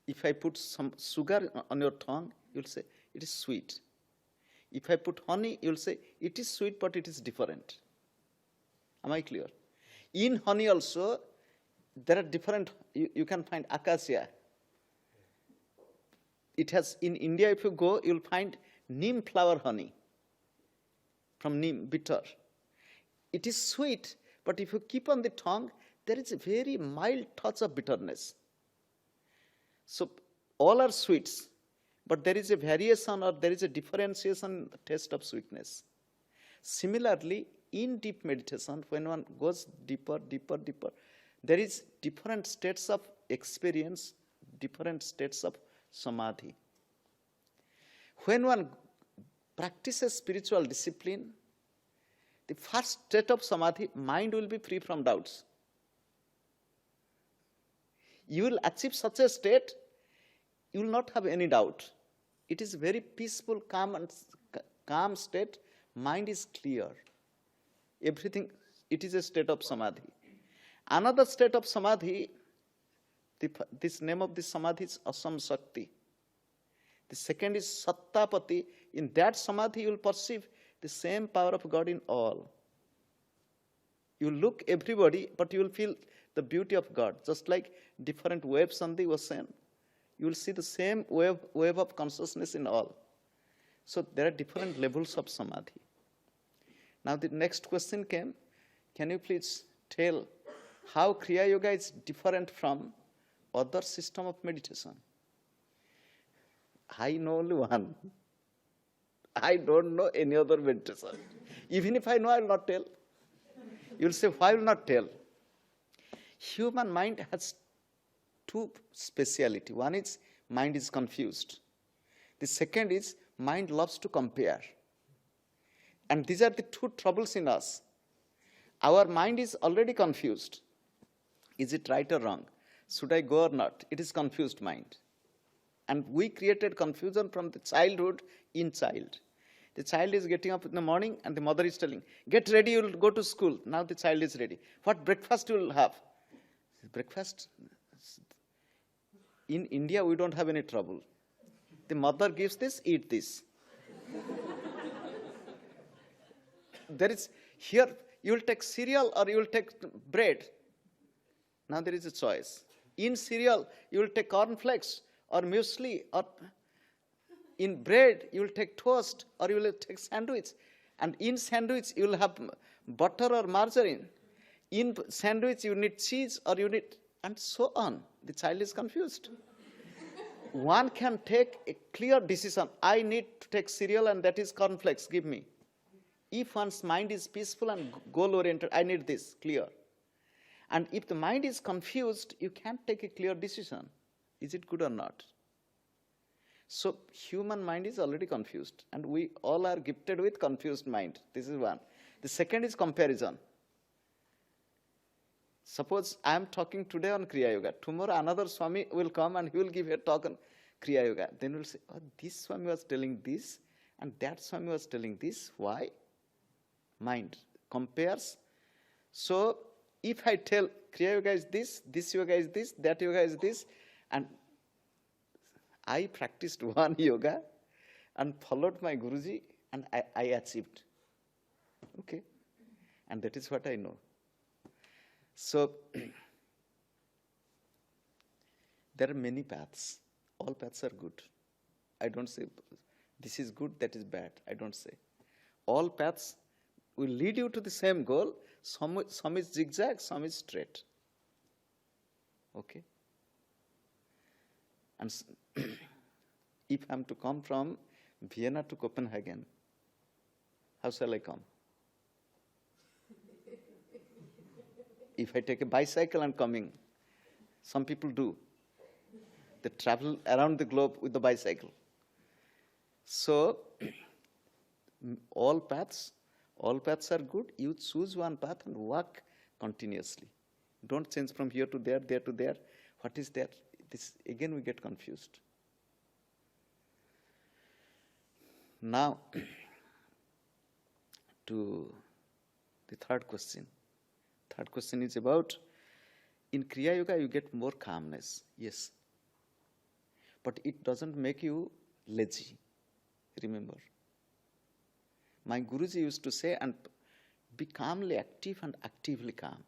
if I put some sugar on your tongue, you'll say, it is sweet. If I put honey, you'll say, it is sweet, but it is different. Am I clear? In honey also, there are different, you can find acacia. It has, in India, if you go, you'll find neem flower honey from neem, bitter. It is sweet, but if you keep on the tongue, there is a very mild touch of bitterness. So all are sweets, but there is a variation or there is a differentiation in the taste of sweetness. Similarly, in deep meditation, when one goes deeper, deeper, deeper, there is different states of experience, different states of samadhi. When one practices spiritual discipline, the first state of samadhi, mind will be free from doubts. You will achieve such a state, you will not have any doubt. It is very peaceful, calm state. Mind is clear. Everything, it is a state of samadhi. Another state of samadhi, this name of this samadhi is Asam Shakti. The second is Sattapati. In that samadhi, you will perceive the same power of God in all. You look everybody, but you will feel the beauty of God. Just like different waves on the ocean, you will see the same wave of consciousness in all. So there are different levels of samadhi. Now the next question came, can you please tell how Kriya Yoga is different from other system of meditation? I know only one. I don't know any other meditation. Even if I know, I will not tell. You will say, why will not tell? Human mind has two speciality. One is mind is confused. The second is mind loves to compare. And these are the two troubles in us. Our mind is already confused. Is it right or wrong? Should I go or not? It is confused mind. And we created confusion from the childhood in child. The child is getting up in the morning and the mother is telling, get ready, you will go to school. Now the child is ready. What breakfast you will have? Breakfast? In India, we don't have any trouble. The mother gives this, eat this. There is, here, you will take cereal or you will take bread. Now there is a choice. In cereal, you will take cornflakes or muesli, or in bread, you will take toast or you will take sandwich. And in sandwich, you will have butter or margarine. In sandwich, you need cheese or you need, and so on. The child is confused. One can take a clear decision. I need to take cereal and that is cornflakes, give me. If one's mind is peaceful and goal-oriented, I need this, clear. And if the mind is confused, you can't take a clear decision. Is it good or not? So human mind is already confused. And we all are gifted with confused mind. This is one. The second is comparison. Suppose I am talking today on Kriya Yoga. Tomorrow another Swami will come and he will give a talk on Kriya Yoga. Then we'll say, oh, this Swami was telling this and that Swami was telling this. Why? Mind compares. So if I tell Kriya Yoga is this yoga is this, that yoga is this, and I practiced one yoga and followed my Guruji and I achieved. Okay? And that is what I know. So, there are many paths. All paths are good. I don't say this is good, that is bad. I don't say. All paths will lead you to the same goal. Some is zigzag, some is straight. Okay? And if I'm to come from Vienna to Copenhagen, how shall I come? If I take a bicycle and coming, some people do. They travel around the globe with the bicycle. So, all paths are good. You choose one path and walk continuously. Don't change from here to there to there. What is there? This again we get confused. Now, to the third question. Third question is about, in Kriya Yoga you get more calmness, yes. But it doesn't make you lazy, remember. My Guruji used to say, and be calmly active and actively calm.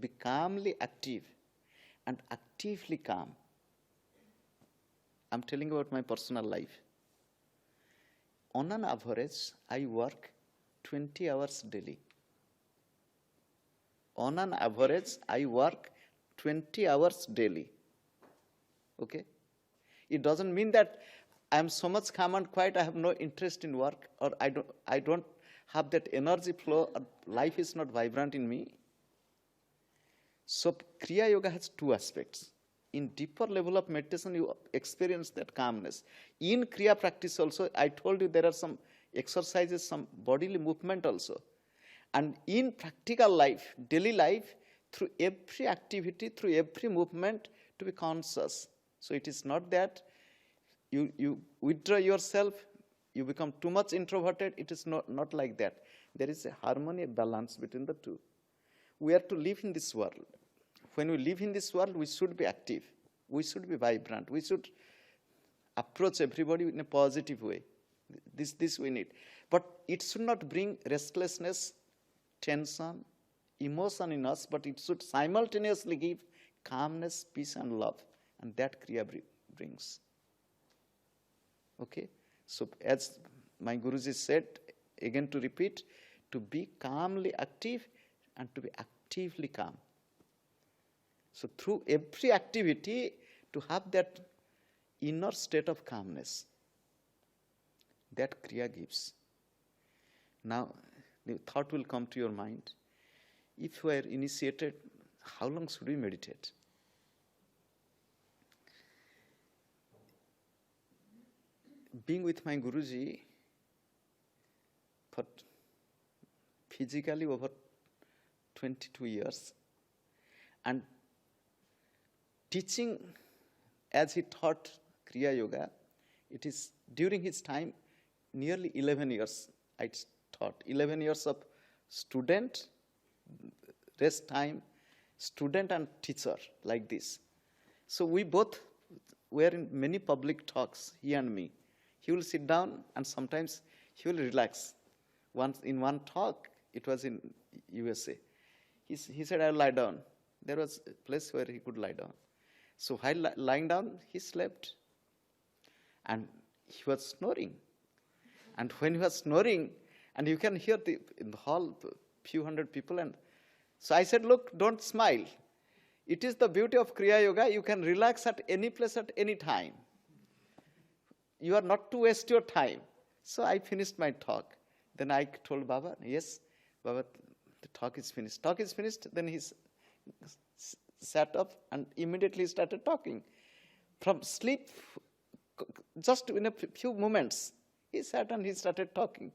Be calmly active and actively calm. I'm telling you about my personal life. On an average, I work 20 hours daily. On an average, I work 20 hours daily. Okay? It doesn't mean that I am so much calm and quiet, I have no interest in work, or I don't have that energy flow, or life is not vibrant in me. So Kriya Yoga has two aspects. In deeper level of meditation, you experience that calmness. In Kriya practice also, I told you there are some exercises, some bodily movement also. And in practical life, daily life, through every activity, through every movement, to be conscious. So it is not that you withdraw yourself, you become too much introverted. It is not like that. There is a harmony, a balance between the two. We are to live in this world. When we live in this world, we should be active. We should be vibrant. We should approach everybody in a positive way. This we need. But it should not bring restlessness, tension, emotion in us, but it should simultaneously give calmness, peace, and love. And that Kriya brings. Okay? So as my Guruji said, again to repeat, to be calmly active and to be actively calm. So through every activity, to have that inner state of calmness, that Kriya gives. Now, the thought will come to your mind, if we are initiated, how long should we meditate? Being with my Guruji for physically over 22 years, and teaching as he taught Kriya Yoga, it is during his time nearly 11 years I taught. 11 years of student, rest time, student and teacher, like this. So we both were in many public talks, he and me. He will sit down and sometimes he will relax. Once in one talk, it was in USA. He said, I'll lie down. There was a place where he could lie down. So while lying down, he slept. And he was snoring. And when he was snoring, and you can hear in the hall, few hundred people. And so I said, look, don't smile. It is the beauty of Kriya Yoga. You can relax at any place at any time. You are not to waste your time. So I finished my talk. Then I told Baba, yes, Baba, the talk is finished. Talk is finished. Then he sat up and immediately started talking. From sleep, just in a few moments, he sat and he started talking.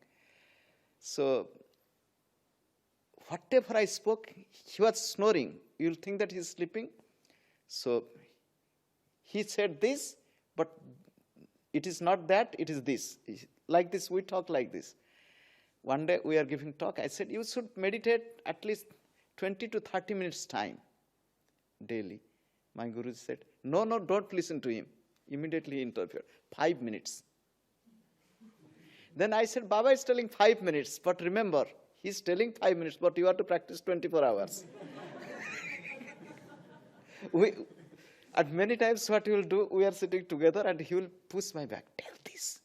So, whatever I spoke, he was snoring. You'll think that he's sleeping. So, he said this, but it is not that, it is this. Like this, we talk like this. One day we are giving talk. I said, you should meditate at least 20 to 30 minutes time daily. My Guru said, no, don't listen to him. Immediately he interfered. 5 minutes. Then I said, Baba is telling 5 minutes, but remember, he's telling 5 minutes, but you have to practice 24 hours. And many times what he will do, we are sitting together and he will push my back. Tell this.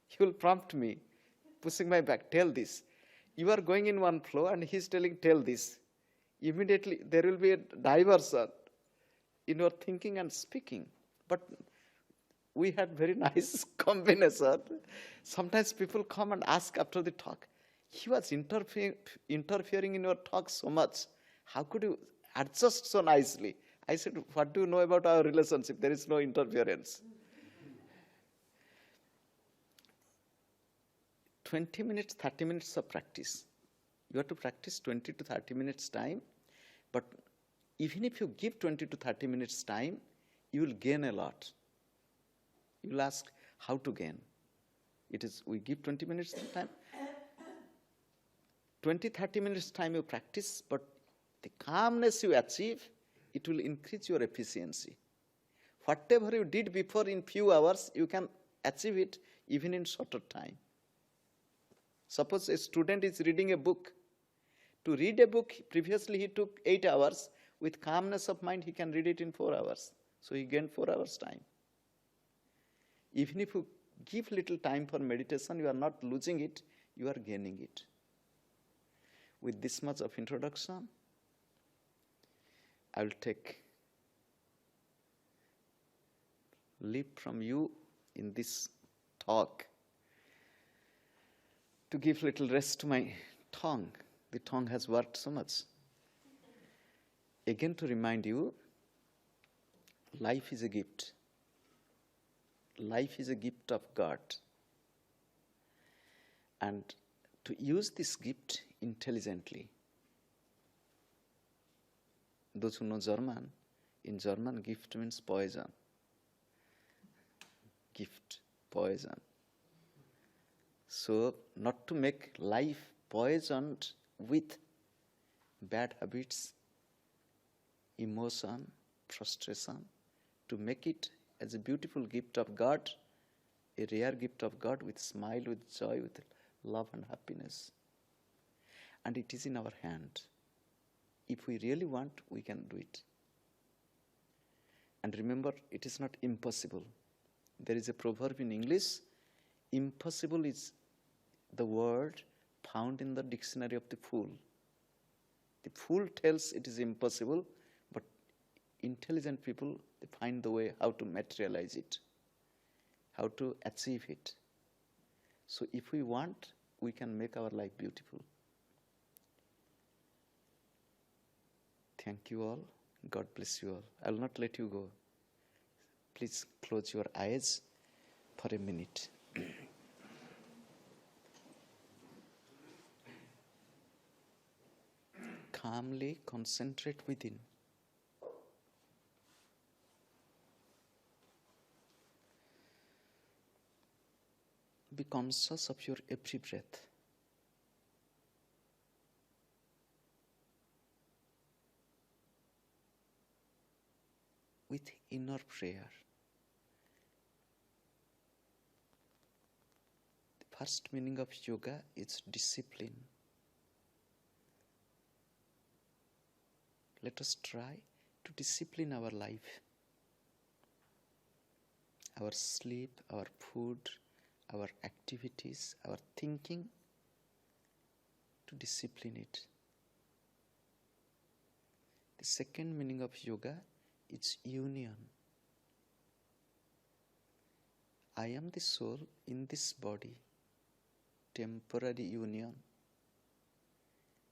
He will prompt me, pushing my back. Tell this. You are going in one flow and he is telling, tell this. Immediately there will be a diversion in your thinking and speaking. But we had very nice combination. Sometimes people come and ask after the talk, he was interfering in your talk so much. How could you adjust so nicely? I said, what do you know about our relationship? There is no interference. 20 minutes, 30 minutes of practice. You have to practice 20 to 30 minutes time. But even if you give 20 to 30 minutes time, you will gain a lot. You will ask how to gain. It is, we give 20 minutes time. 20, 30 minutes time you practice, but the calmness you achieve, it will increase your efficiency. Whatever you did before in few hours, you can achieve it even in shorter time. Suppose a student is reading a book. To read a book, previously he took 8 hours. With calmness of mind, he can read it in 4 hours. So he gained 4 hours time. Even if you give little time for meditation, you are not losing it, you are gaining it. With this much of introduction, I will take leave from you in this talk to give little rest to my tongue. The tongue has worked so much. Again to remind you, life is a gift. Life is a gift of God. And to use this gift intelligently. Those who know German, in German, gift means poison. Gift, poison. So, not to make life poisoned with bad habits, emotion, frustration, to make it as a beautiful gift of God, a rare gift of God with smile, with joy, with love and happiness. And it is in our hand. If we really want, we can do it. And remember, it is not impossible. There is a proverb in English, impossible is the word found in the dictionary of the fool. The fool tells it is impossible, but intelligent people, they find the way how to materialize it, how to achieve it. So if we want, we can make our life beautiful. Thank you all. God bless you all. I will not let you go. Please close your eyes for a minute. Calmly concentrate within. Be conscious of your every breath. With inner prayer. The first meaning of yoga is discipline. Let us try to discipline our life, our sleep, our food, our activities, our thinking, to discipline it. The second meaning of yoga is union. I am the soul in this body, temporary union,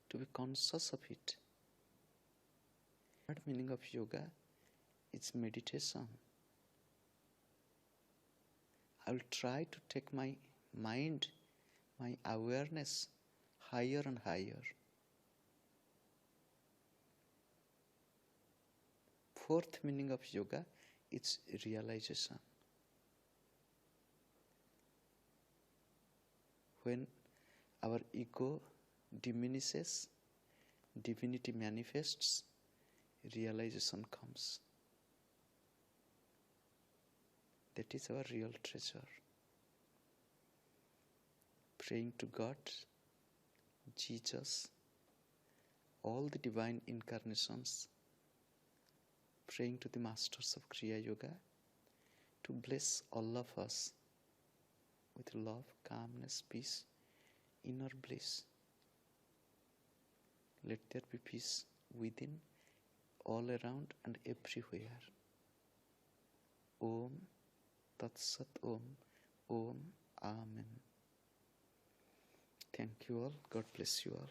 to be conscious of it. Third meaning of yoga is meditation. I will try to take my mind, my awareness higher and higher. Fourth meaning of yoga is realization. When our ego diminishes, divinity manifests, realization comes. That is our real treasure. Praying to God, Jesus, all the divine incarnations, praying to the masters of Kriya Yoga to bless all of us with love, calmness, peace, inner bliss. Let there be peace within, all around and everywhere. Om Tat Sat Om. Om. Amen. Thank you all. God bless you all.